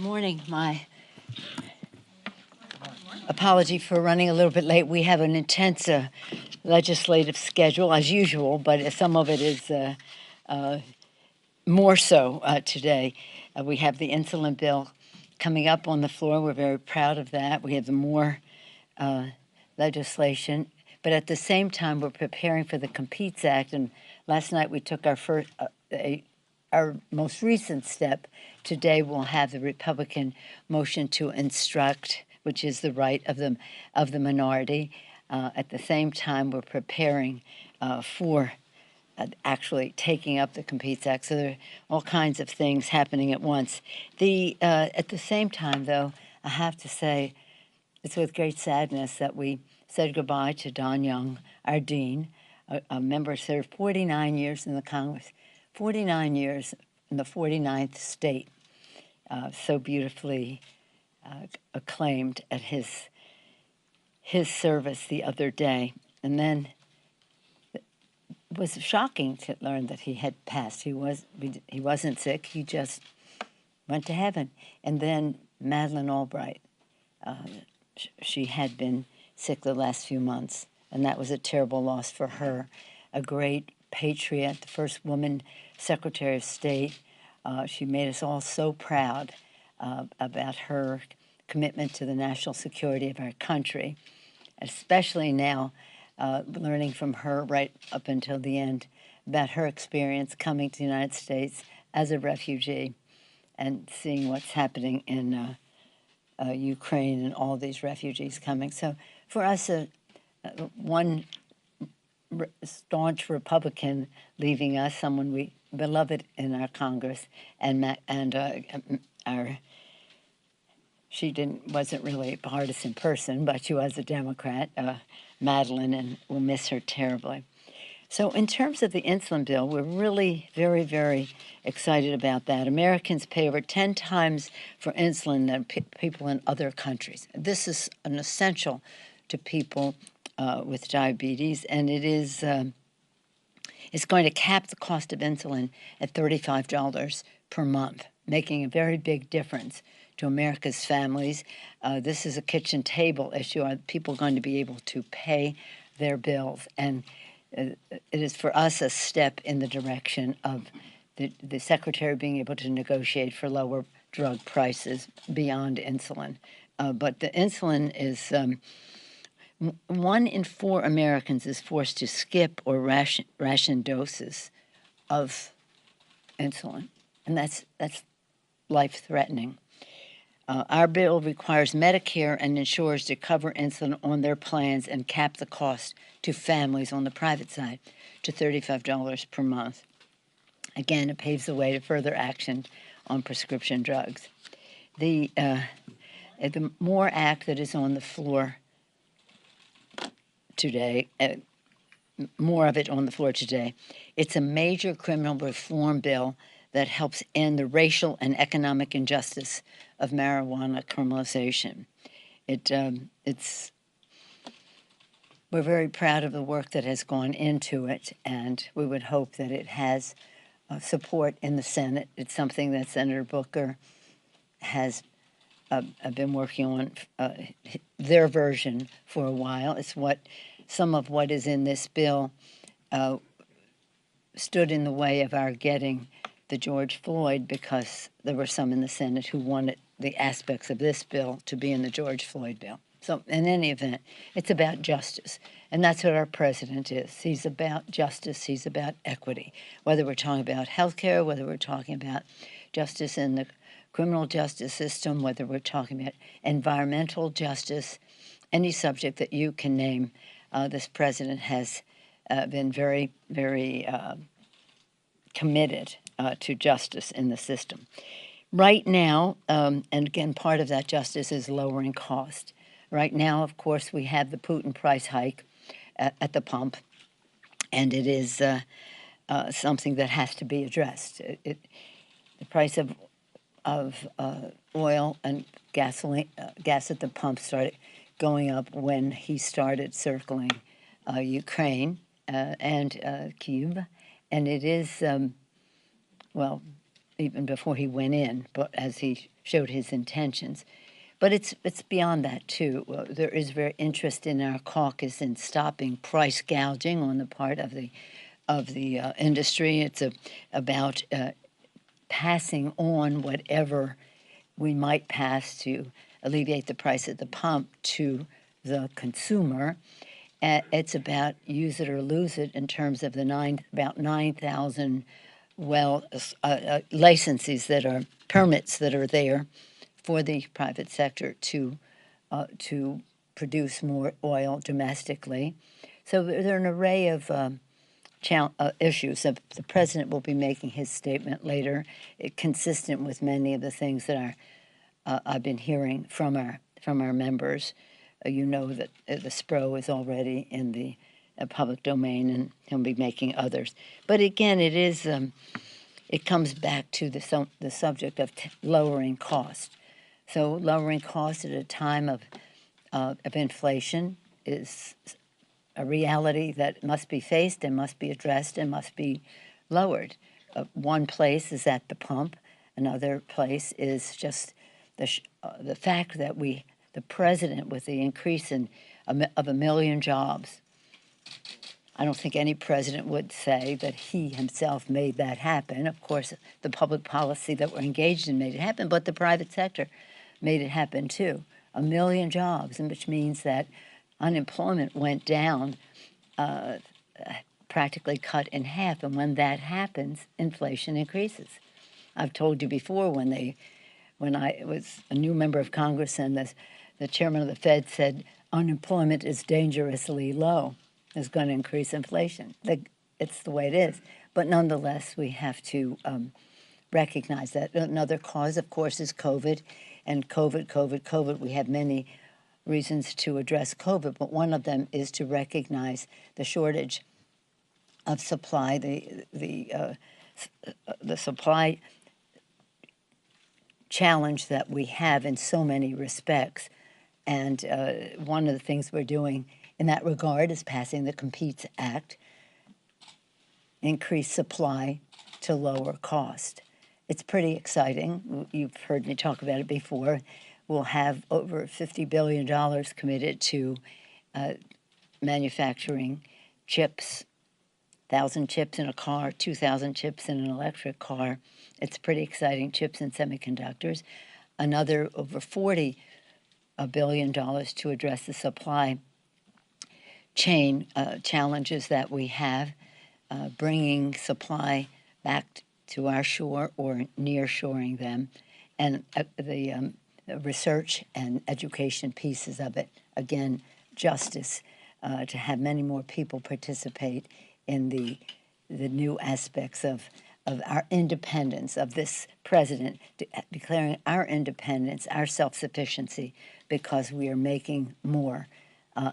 Good morning. My apology for running a little bit late. We have an intense legislative schedule, as usual, but some of it is more so today. We have the insulin bill coming up on the floor. We're very proud of that. We have the more legislation, but at the same time, we're preparing for the Competes Act. And last night we took our our most recent step. Today we'll have the Republican motion to instruct, which is the right of the minority. At the same time, we're preparing for actually taking up the Competes Act. So there are all kinds of things happening at once. At the same time, though, I have to say it's with great sadness that we said goodbye to Don Young, our dean, a member served 49 years in the Congress, 49 years in the 49th state, so beautifully acclaimed at his service the other day. And then it was shocking to learn that he had passed. He wasn't sick. He just went to heaven. And then Madeleine Albright, she had been sick the last few months, and that was a terrible loss for her. A great patriot, the first woman Secretary of State. She made us all so proud about her commitment to the national security of our country, especially now learning from her right up until the end about her experience coming to the United States as a refugee and seeing what's happening in Ukraine and all these refugees coming. So for us, one staunch Republican leaving us, someone we beloved in our Congress, she wasn't really a partisan person, but she was a Democrat, Madeleine, and we'll miss her terribly. So in terms of the insulin bill, we're really very, very excited about that. Americans pay over 10 times for insulin than people in other countries. This is an essential to people with diabetes, and it is it's going to cap the cost of insulin at $35 per month, making a very big difference to America's families. This is a kitchen table issue. Are people going to be able to pay their bills? And it is for us a step in the direction of the Secretary being able to negotiate for lower drug prices beyond insulin. But the insulin is 1 in 4 Americans is forced to skip or ration doses of insulin, and that's life-threatening. Our bill requires Medicare and insurers to cover insulin on their plans and cap the cost to families on the private side to $35 per month. Again, it paves the way to further action on prescription drugs. The MORE Act that is on the floor today, more of it on the floor today, it's a major criminal reform bill that helps end the racial and economic injustice of marijuana criminalization. We're very proud of the work that has gone into it, and we would hope that it has support in the Senate. It's something that Senator Booker has been working on their version for a while. It's some of what is in this bill stood in the way of our getting the George Floyd, because there were some in the Senate who wanted the aspects of this bill to be in the George Floyd bill. So in any event, it's about justice, and that's what our president is. He's about justice. He's about equity, whether we're talking about health care, whether we're talking about justice in the criminal justice system, whether we're talking about environmental justice, any subject that you can name. This president has been very, very committed to justice in the system. Right now, and again, part of that justice is lowering cost. Right now, of course, we have the Putin price hike at the pump, and it is something that has to be addressed. The price of oil and gasoline, gas at the pump started going up when he started circling Ukraine and Kyiv, and it is, well, even before he went in, but as he showed his intentions. But it's beyond that too. There is very interest in our caucus in stopping price gouging on the part of the industry. It's about passing on whatever we might pass to alleviate the price at the pump to the consumer. It's about use it or lose it in terms of about 9,000 licenses that are permits that are there for the private sector to produce more oil domestically. So there are an array of issues. The president will be making his statement later, consistent with many of the things that I've been hearing from our members. You know that the SPRO is already in the public domain, and he'll be making others. But again, it comes back to the subject of lowering cost. So lowering cost at a time of inflation is a reality that must be faced and must be addressed and must be lowered. One place is at the pump. Another place is just the fact that the president, with the increase of 1 million jobs, I don't think any president would say that he himself made that happen. Of course, the public policy that we're engaged in made it happen, but the private sector made it happen too. 1 million jobs, which means that unemployment went down, practically cut in half. And when that happens, inflation increases. I've told you before when I was a new member of Congress and the chairman of the Fed said unemployment is dangerously low, is going to increase inflation. It's the way it is. But nonetheless, we have to recognize that. Another cause, of course, is COVID. And COVID. We have many reasons to address COVID, but one of them is to recognize the shortage of supply, the supply challenge that we have in so many respects. And one of the things we're doing in that regard is passing the Competes Act, increase supply to lower cost. It's pretty exciting. You've heard me talk about it before. We'll have over $50 billion committed to manufacturing chips, 1,000 chips in a car, 2,000 chips in an electric car. It's pretty exciting, chips and semiconductors. Another over $40 billion to address the supply chain challenges that we have, bringing supply back to our shore or near-shoring them, and the research and education pieces of it. Again, justice, to have many more people participate in the new aspects of our independence, of this president declaring our independence, our self-sufficiency, because we are making more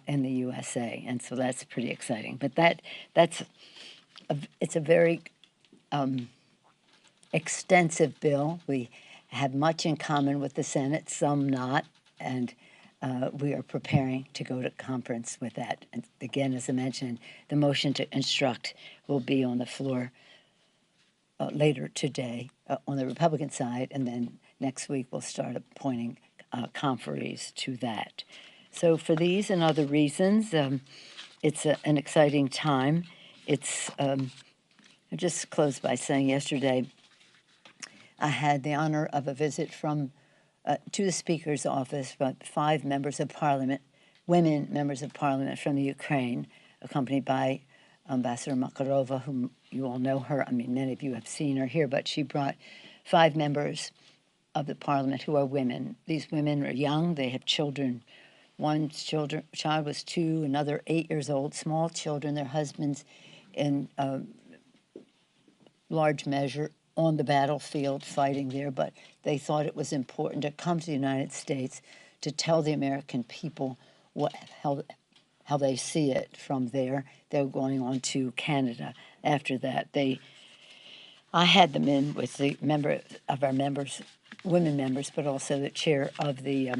in the USA. And so that's pretty exciting. But it's a very extensive bill. We have much in common with the Senate, some not, and we are preparing to go to conference with that. And again, as I mentioned, the motion to instruct will be on the floor later today on the Republican side, and then next week we'll start appointing conferees to that. So for these and other reasons, it's an exciting time. I just closed by saying yesterday I had the honor of a visit to the Speaker's office from 5 members of Parliament, women members of Parliament from the Ukraine, accompanied by Ambassador Makarova, whom you all know her. I mean, many of you have seen her here, but she brought 5 members of the Parliament who are women. These women are young. They have children. One child was 2, another 8 years old, small children, their husbands in large measure on the battlefield fighting there, but they thought it was important to come to the United States to tell the American people how they see it from there. They're going on to Canada after that. I had them in with the member of our members, women members, but also the chair of the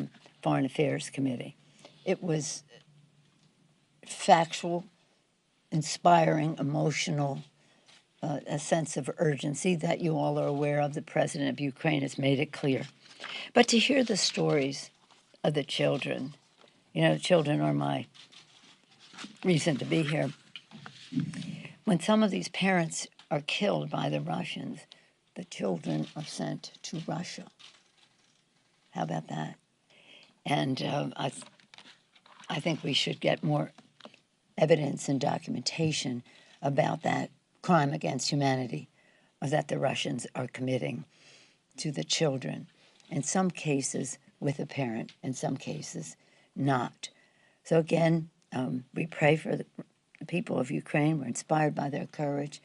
Foreign Affairs Committee. It was factual, inspiring, emotional, a sense of urgency that you all are aware of. The president of Ukraine has made it clear. But to hear the stories of the children, children are my reason to be here. When some of these parents are killed by the Russians, the children are sent to Russia. How about that? And I think we should get more evidence and documentation about that crime against humanity that the Russians are committing to the children. In some cases with a parent, in some cases not. So again, we pray for the people of Ukraine. We're inspired by their courage,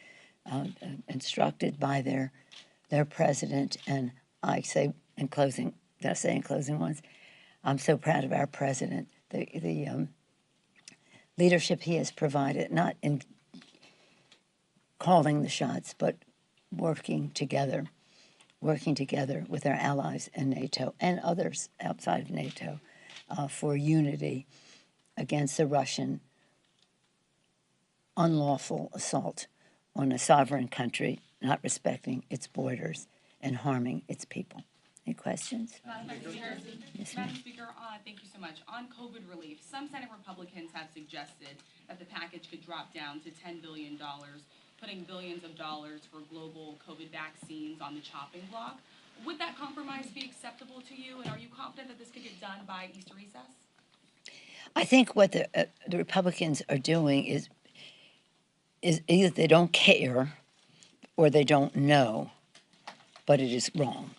instructed by their president. And I say in closing, once, I'm so proud of our president, the leadership he has provided, not in calling the shots, but working together with our allies in NATO and others outside of NATO for unity against the Russian unlawful assault on a sovereign country, not respecting its borders and harming its people. Any questions? Yes, Madam Speaker, thank you so much. On COVID relief, some Senate Republicans have suggested that the package could drop down to $10 billion, putting billions of dollars for global COVID vaccines on the chopping block. Would that compromise be acceptable to you, and are you confident that this could get done by Easter recess? I think what the Republicans are doing is either they don't care or they don't know, but it is wrong.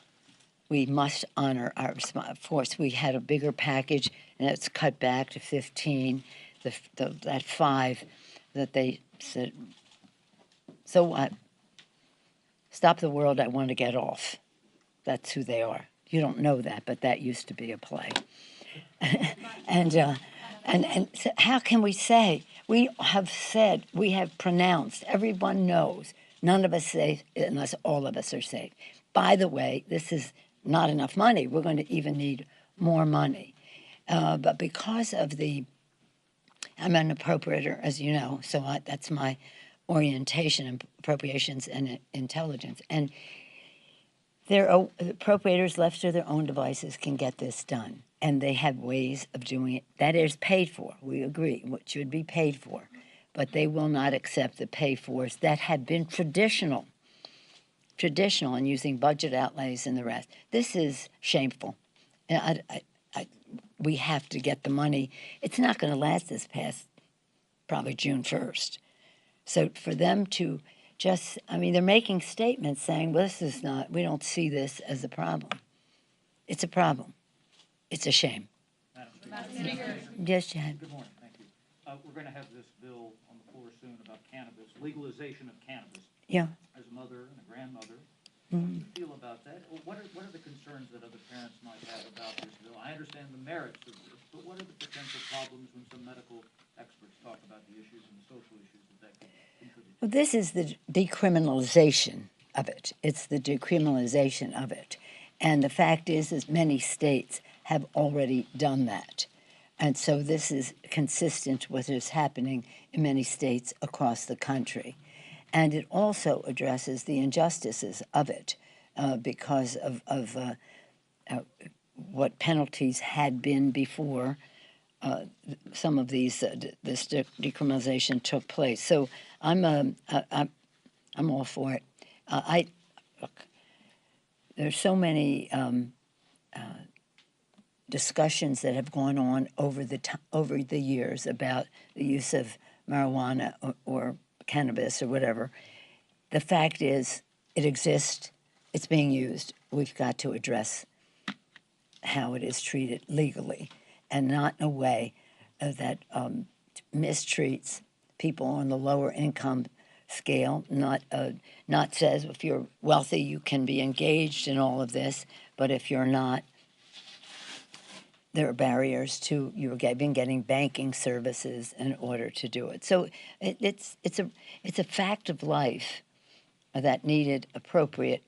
We must honor our response. Of course, we had a bigger package, and it's cut back to 15. That 5 that they said, so what? Stop the world, I want to get off. That's who they are. You don't know that, but that used to be a play. And so how can we say? We have pronounced, everyone knows, none of us safe unless all of us are safe. By the way, this is not enough money. We're going to even need more money. But because of I'm an appropriator, as you know, so that's my orientation, appropriations and intelligence. And appropriators left to their own devices can get this done. And they have ways of doing it. That is paid for. We agree. What should be paid for. But they will not accept the pay-fors that have been traditional in using budget outlays and the rest. This is shameful. And we have to get the money. It's not going to last this past probably June 1st. So for them to they're making statements saying, well, we don't see this as a problem. It's a problem. It's a shame. Madam Speaker. Yes, Jan. Good morning. Thank you. We're going to have this bill on the floor soon about cannabis, legalization of cannabis. Yeah. As a mother and a grandmother, how do you feel about that? What are the concerns that other parents might have about this bill? I understand the merits of this, but what are the potential problems when some medical experts talk about the issues and the social issues that could contribute? Well, this is the decriminalization of it. It's the decriminalization of it. And the fact is many states have already done that. And so this is consistent with what is happening in many states across the country. And it also addresses the injustices of it because of what penalties had been before some of this decriminalization took place. So I'm all for it. Look, there's so many discussions that have gone on over the years about the use of marijuana or cannabis or whatever. The fact is, it exists. It's being used. We've got to address how it is treated legally, and not in a way that mistreats people on the lower income scale. Not says if you're wealthy you can be engaged in all of this, but if you're not, there are barriers to you've been getting banking services in order to do it. So it's a fact of life that needed appropriate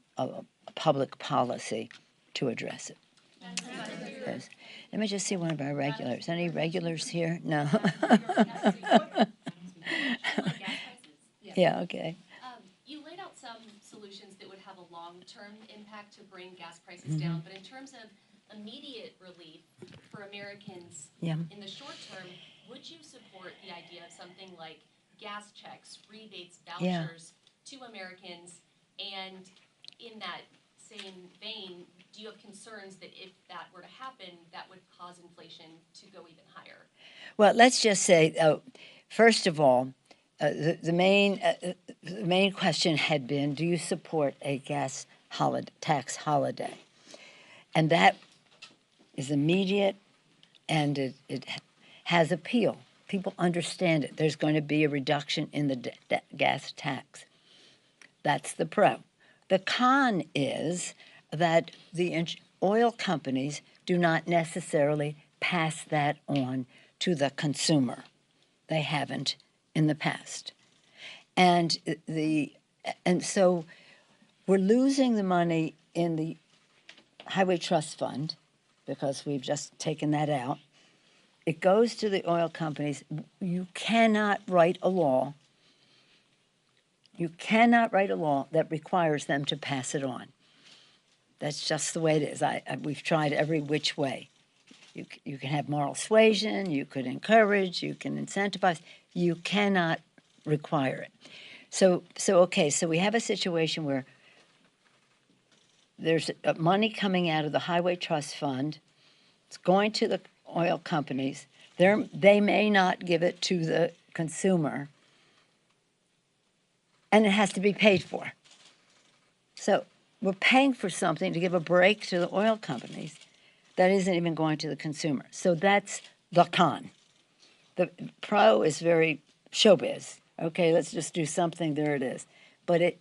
public policy to address it. Yes. Let me just see one of our regulars. Any regulars here? No. Yeah, okay. You laid out some solutions that would have a long-term impact to bring gas prices down, but in terms of immediate relief for Americans in the short term, would you support the idea of something like gas checks, rebates, vouchers to Americans? And in that same vein, do you have concerns that if that were to happen, that would cause inflation to go even higher? Well, let's just say, first of all, the main question had been, do you support a gas tax holiday? And that is immediate, and it has appeal. People understand it. There's going to be a reduction in the gas tax. That's the pro. The con is that the oil companies do not necessarily pass that on to the consumer. They haven't in the past. And so we're losing the money in the Highway Trust Fund because we've just taken that out. It goes to the oil companies. You cannot write a law. You cannot write a law that requires them to pass it on. That's just the way it is. We've tried every which way. You can have moral suasion, you could encourage, you can incentivize. You cannot require it. So we have a situation where there's money coming out of the Highway Trust Fund. It's going to the oil companies. They may not give it to the consumer, and it has to be paid for. So we're paying for something to give a break to the oil companies that isn't even going to the consumer. So that's the con. The pro is very showbiz. Okay, let's just do something, there it is. But it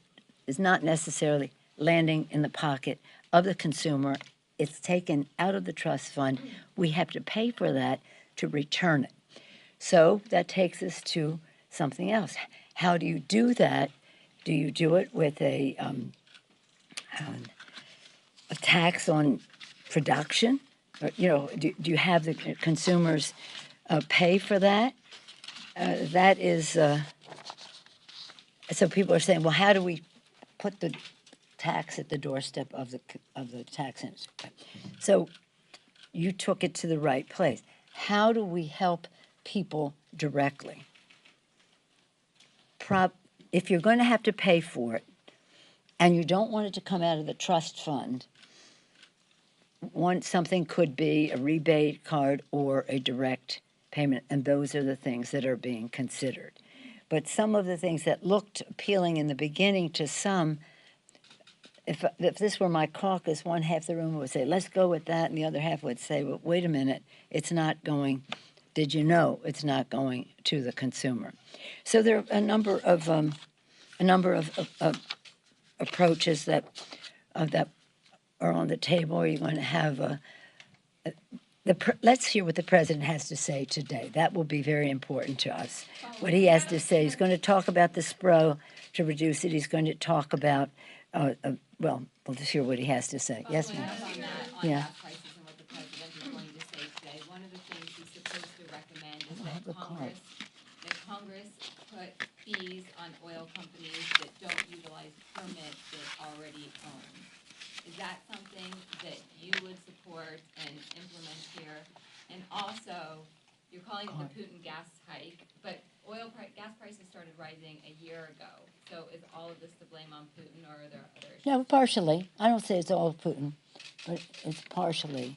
is not necessarily landing in the pocket of the consumer. It's taken out of the trust fund. We have to pay for that to return it. So that takes us to something else. How do you do that? Do you do it with a tax on production? Or, do you have the consumers pay for that? That is, so people are saying, well, how do we put the tax at the doorstep of the tax industry? So you took it to the right place. How do we help people directly? If you're going to have to pay for it, and you don't want it to come out of the trust fund, something could be a rebate card or a direct payment, and those are the things that are being considered. But some of the things that looked appealing in the beginning to some, if this were my caucus, one half the room would say, let's go with that, and the other half would say, well, wait a minute, it's not going, did you know it's not going to the consumer? So there are a number of approaches that are on the table. You're going to have let's hear what the president has to say today. That will be very important to us. What he has to say. He's going to talk about the SPRO to reduce it. He's going to talk about, we'll just hear what he has to say. Yes, ma'am. On gas prices and what the president is going to say today. One of the things he's supposed to recommend is that Congress put fees on oil companies that don't utilize permits that already own. Is that something that you would support and implement here? And also, you're calling it the Putin gas hike, but gas prices started rising a year ago. So is all of this to blame on Putin, or are there other issues? No, partially. I don't say it's all Putin, but it's partially.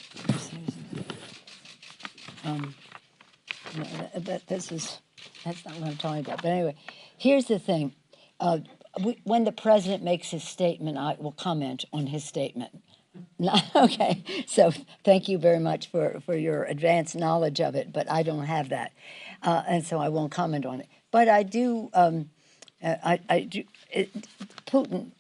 That's not what I'm talking about. But anyway, here's the thing. When the president makes his statement, I will comment on his statement. Okay, so thank you very much for your advanced knowledge of it, but I don't have that, and so I won't comment on it. But I do. Putin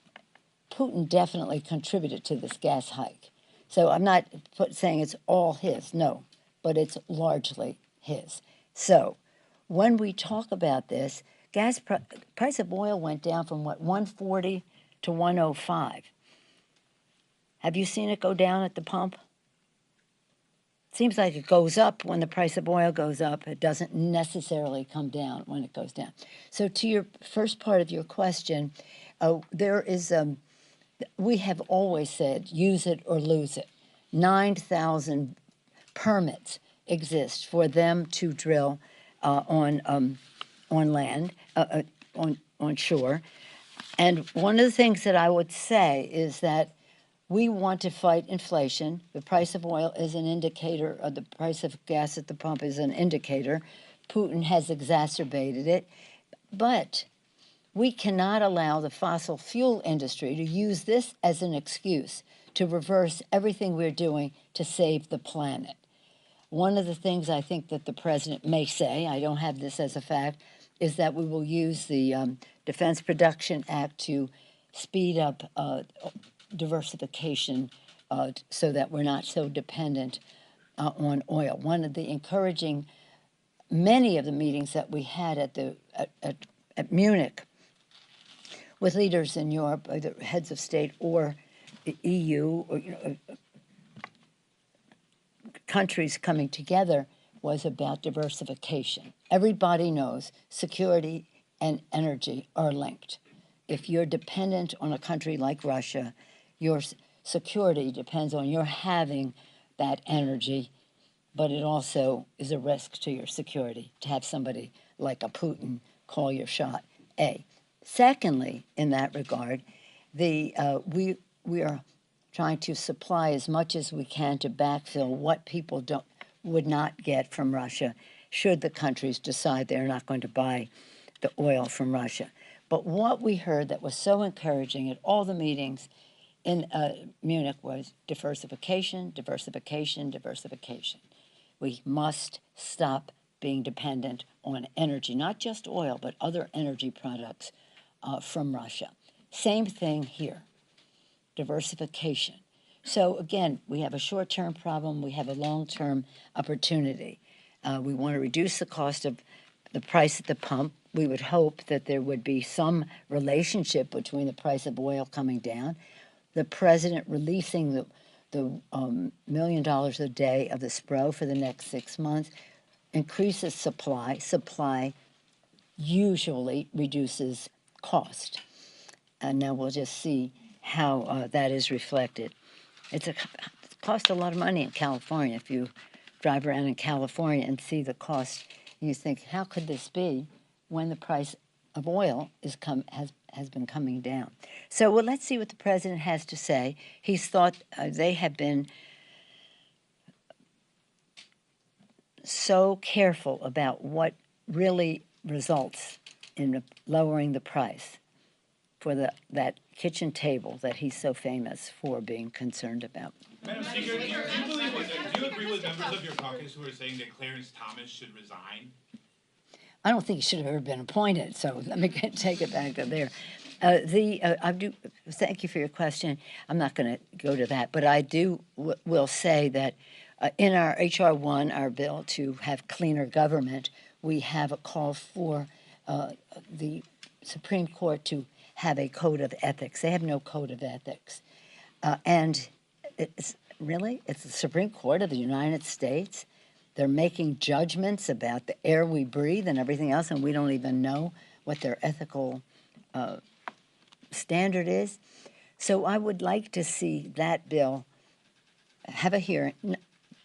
definitely contributed to this gas hike. So I'm not saying it's all his, no, but it's largely his. So when we talk about this, price of oil went down from what, 140 to 105. Have you seen it go down at the pump? Seems like it goes up when the price of oil goes up. It doesn't necessarily come down when it goes down. So to your first part of your question, there is we have always said use it or lose it. 9,000 permits exist for them to drill on land, on shore. And one of the things that I would say is that we want to fight inflation. The price of oil is an indicator, the price of gas at the pump is an indicator. Putin has exacerbated it. But we cannot allow the fossil fuel industry to use this as an excuse to reverse everything we're doing to save the planet. One of the things I think that the president may say, I don't have this as a fact, is that we will use the Defense Production Act to speed up diversification so that we're not so dependent on oil. One of the encouraging, many of the meetings that we had at Munich with leaders in Europe, either heads of state or the EU, or countries coming together, was about diversification. Everybody knows security and energy are linked. If you're dependent on a country like Russia, your security depends on your having that energy, but it also is a risk to your security to have somebody like a Putin call your shot, A. Secondly, in that regard, we are trying to supply as much as we can to backfill what people would not get from Russia should the countries decide they're not going to buy the oil from Russia. But what we heard that was so encouraging at all the meetings in Munich was diversification, diversification, diversification. We must stop being dependent on energy, not just oil, but other energy products from Russia. Same thing here, diversification. So again, we have a short-term problem, we have a long-term opportunity. We want to reduce the cost of the price at the pump. We would hope that there would be some relationship between the price of oil coming down, the president releasing the $1 million a day of the SPRO for the next 6 months, increases supply. Supply usually reduces cost. And now we'll just see how that is reflected. It costs a lot of money in California. If you drive around in California and see the cost, you think, how could this be when the price of oil has been coming down? So well, let's see what the president has to say. He's thought they have been so careful about what really results in lowering the price for that kitchen table that he's so famous for being concerned about. Madam Speaker, do you agree with members of your caucus who are saying that Clarence Thomas should resign? I don't think he should have ever been appointed, so let me take it back to there. I do thank you for your question. I'm not going to go to that, but I will say that in our H.R. 1, our bill to have cleaner government, we have a call for the Supreme Court to have a code of ethics. They have no code of ethics. And it's the Supreme Court of the United States. They're making judgments about the air we breathe and everything else, and we don't even know what their ethical standard is. So I would like to see that bill have a hearing,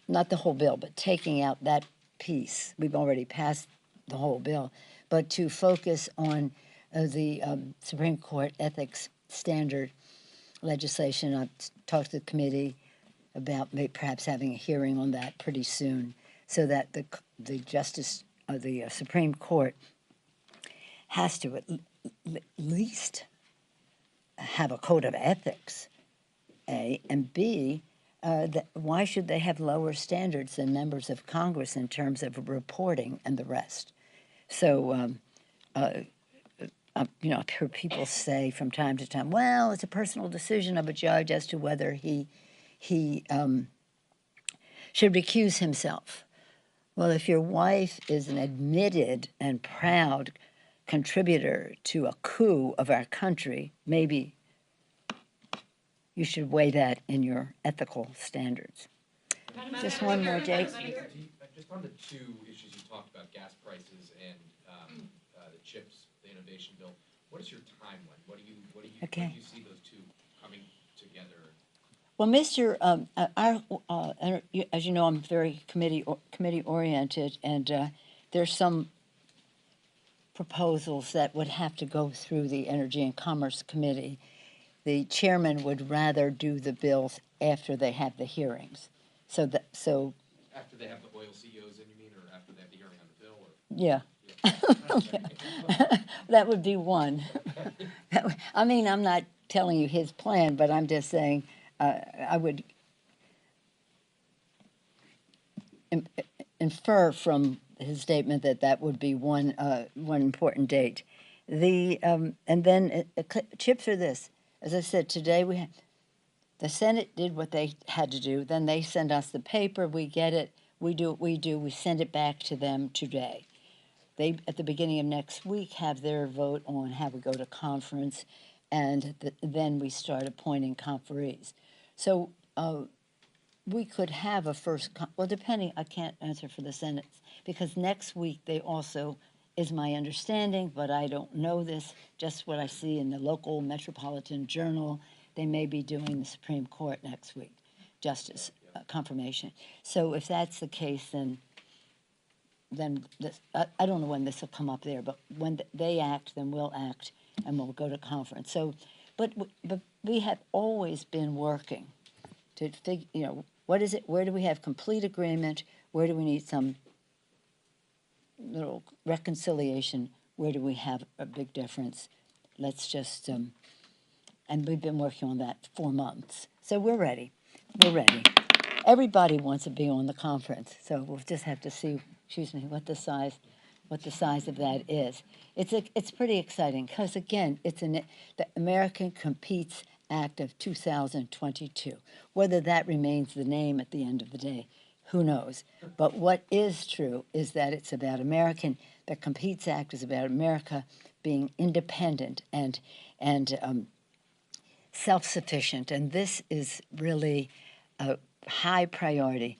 not the whole bill, but taking out that piece. We've already passed the whole bill, but to focus on the Supreme Court ethics standard legislation. I've talked to the committee about perhaps having a hearing on that pretty soon, so that the justice of the Supreme Court has to at least have a code of ethics, A, and B, why should they have lower standards than members of Congress in terms of reporting and the rest? So, I've heard people say from time to time, well, it's a personal decision of a judge as to whether he should recuse himself. Well, if your wife is an admitted and proud contributor to a coup of our country, maybe you should weigh that in your ethical standards. Just one more, Jake. Just on the two issues you talked about, gas prices and the CHIPS, the innovation bill. What is your timeline? What do you see those two coming together? Well, Mr. As you know, I'm very committee oriented, and there's some proposals that would have to go through the Energy and Commerce Committee. The chairman would rather do the bills after they have the hearings. So After they have the oil CEOs in, you mean, or after they have the hearing on the bill, or? yeah. That would be one. I mean, I'm not telling you his plan, but I'm just saying I would infer from his statement that that would be one important date. And then chips are this. As I said, today the Senate did what they had to do. Then they send us the paper. We get it. We do what we do. We send it back to them today. They, at the beginning of next week, have their vote on how we go to conference, and then we start appointing conferees. So we could have a first, well, depending, I can't answer for the Senate, because next week they also, is my understanding, but I don't know this, just what I see in the local Metropolitan Journal, they may be doing the Supreme Court next week, justice confirmation. So if that's the case, then this, I don't know when this will come up there, but when they act, then we'll act, and we'll go to conference. So, but we have always been working to figure, you know, what is it? Where do we have complete agreement? Where do we need some little reconciliation? Where do we have a big difference? Let's just, and we've been working on that for months. So we're ready. We're ready. Everybody wants to be on the conference, so we'll just have to see, what the size of that is. It's pretty exciting because again, it's the American Competes Act of 2022. Whether that remains the name at the end of the day, who knows? But what is true is that it's about the Competes Act is about America being independent and self-sufficient, and this is really a high priority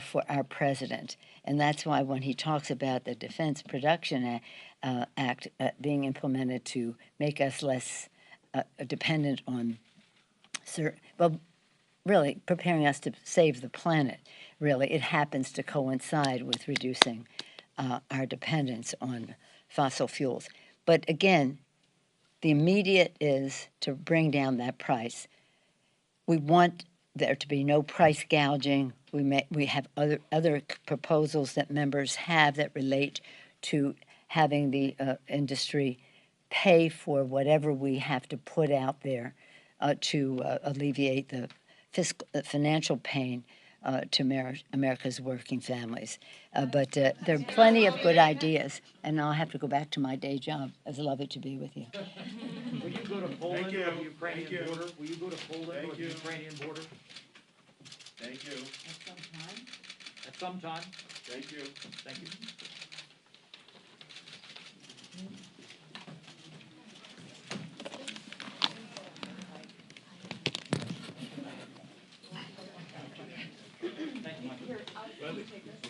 for our president. And that's why when he talks about the Defense Production Act being implemented to make us less dependent on, well, really preparing us to save the planet, really, it happens to coincide with reducing our dependence on fossil fuels. But again, the immediate is to bring down that price. We want there to be no price gouging. We have other proposals that members have that relate to having the industry pay for whatever we have to put out there to alleviate the financial pain to America's working families. But there are plenty of good ideas, and I'll have to go back to my day job. It's lovely to be with you. Will you go to Poland or the Ukrainian border? Will you go to Poland or the Ukrainian border? Thank you. At some time? Thank you. Thank you. Thank you, Michael.